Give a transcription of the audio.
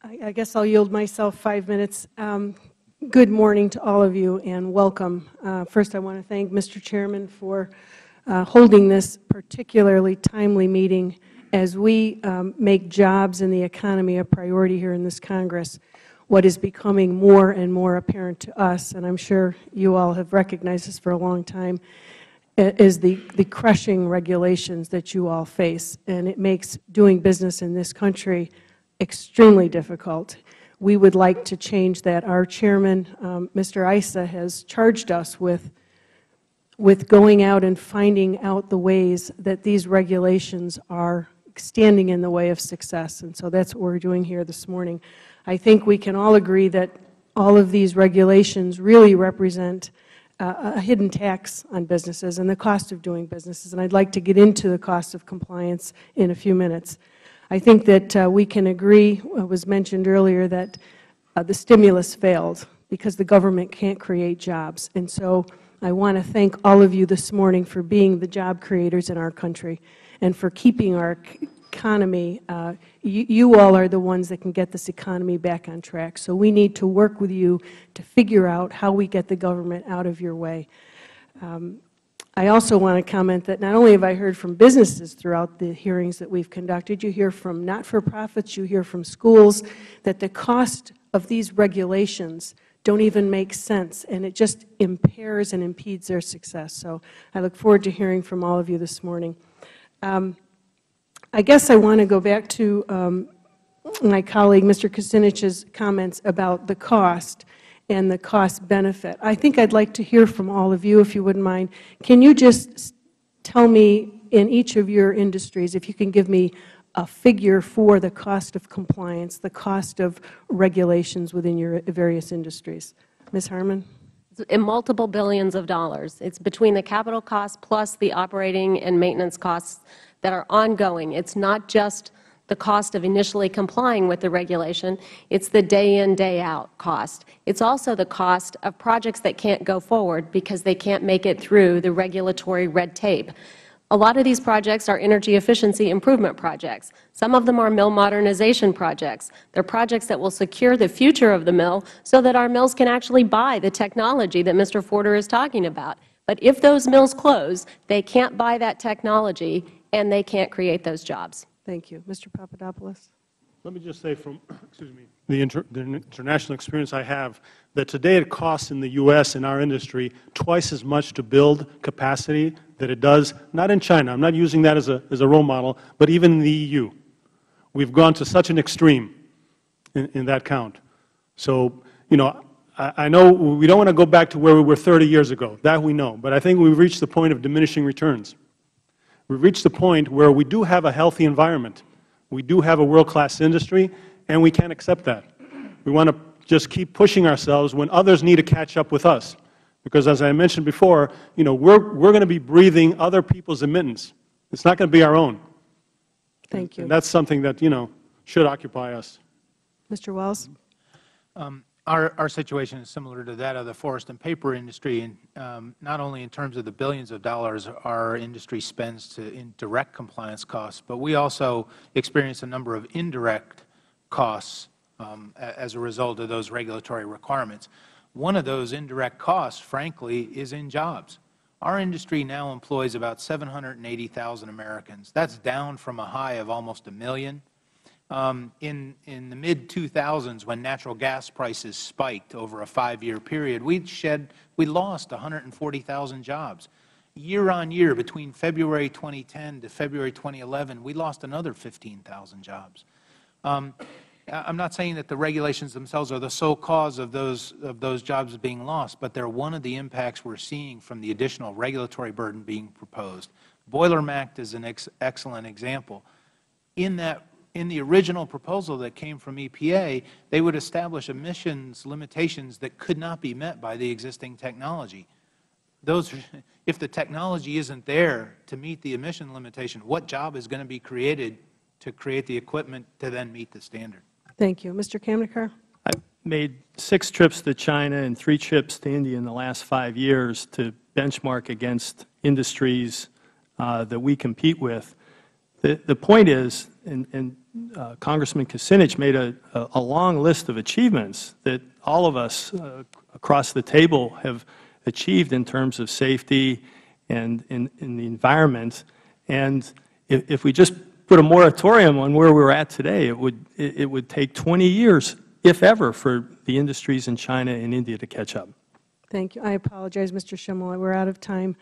I guess I'll yield myself 5 minutes. Good morning to all of you and welcome. First, I want to thank Mr. Chairman for holding this particularly timely meeting as we make jobs and the economy a priority here in this Congress. What is becoming more and more apparent to us, and I'm sure you all have recognized this for a long time, is the crushing regulations that you all face, and it makes doing business in this country extremely difficult. We would like to change that. Our Chairman, Mr. Issa, has charged us with going out and finding out the ways that these regulations are standing in the way of success, and so that's what we're doing here this morning. I think we can all agree that all of these regulations really represent a hidden tax on businesses and the cost of doing businesses, and I'd like to get into the cost of compliance in a few minutes. I think that we can agree, it was mentioned earlier, that the stimulus failed because the government can't create jobs. And so I want to thank all of you this morning for being the job creators in our country and for keeping our economy. You all are the ones that can get this economy back on track. So we need to work with you to figure out how we get the government out of your way. I also want to comment that not only have I heard from businesses throughout the hearings that we've conducted, you hear from not-for-profits, you hear from schools, that the cost of these regulations don't even make sense, and it just impairs and impedes their success. So I look forward to hearing from all of you this morning. I guess I want to go back to my colleague, Mr. Kucinich's comments about the cost and the cost benefit. I think I'd like to hear from all of you, if you wouldn't mind. Can you just tell me in each of your industries, if you can give me a figure for the cost of compliance, the cost of regulations within your various industries? Ms. Harman? In multiple billions of dollars. It's between the capital costs plus the operating and maintenance costs that are ongoing. It's not just the cost of initially complying with the regulation. It's the day-in, day-out cost. It's also the cost of projects that can't go forward because they can't make it through the regulatory red tape. A lot of these projects are energy efficiency improvement projects. Some of them are mill modernization projects. They're projects that will secure the future of the mill so that our mills can actually buy the technology that Mr. Forder is talking about. But if those mills close, they can't buy that technology and they can't create those jobs. Thank you. Mr. Papadopoulos. Let me just say from the international experience I have that today it costs in the U.S. in our industry twice as much to build capacity that it does, not in China. I'm not using that as a role model, but even in the EU. We've gone to such an extreme in that count. So, you know, I know we don't want to go back to where we were 30 years ago. That we know. But I think we've reached the point of diminishing returns. We've reached the point where we do have a healthy environment. We do have a world-class industry, and we can't accept that. We want to just keep pushing ourselves when others need to catch up with us. Because as I mentioned before, you know, we're going to be breathing other people's emittance. It's not going to be our own. Thank you. And that's something that, you know, should occupy us. Mr. Wells? Our situation is similar to that of the forest and paper industry, and not only in terms of the billions of dollars our industry spends in direct compliance costs, but we also experience a number of indirect costs as a result of those regulatory requirements. One of those indirect costs, frankly, is in jobs. Our industry now employs about 780,000 Americans. That's down from a high of almost 1 million. In the mid-2000s, when natural gas prices spiked over a 5-year period, we lost 140,000 jobs. Year on year, between February 2010 to February 2011, we lost another 15,000 jobs. I'm not saying that the regulations themselves are the sole cause of those jobs being lost, but they're one of the impacts we're seeing from the additional regulatory burden being proposed. Boiler Act is an excellent example. In the original proposal that came from EPA, they would establish emissions limitations that could not be met by the existing technology. If the technology isn't there to meet the emission limitation, what job is going to be created to create the equipment to then meet the standard? Thank you. Mr. Kamnikar? I've made 6 trips to China and 3 trips to India in the last 5 years to benchmark against industries that we compete with. The point is, and Congressman Kucinich made a long list of achievements that all of us across the table have achieved in terms of safety and in the environment. And if we just put a moratorium on where we're at today, it would take 20 years, if ever, for the industries in China and India to catch up. Thank you. I apologize, Mr. Schimmel. We're out of time.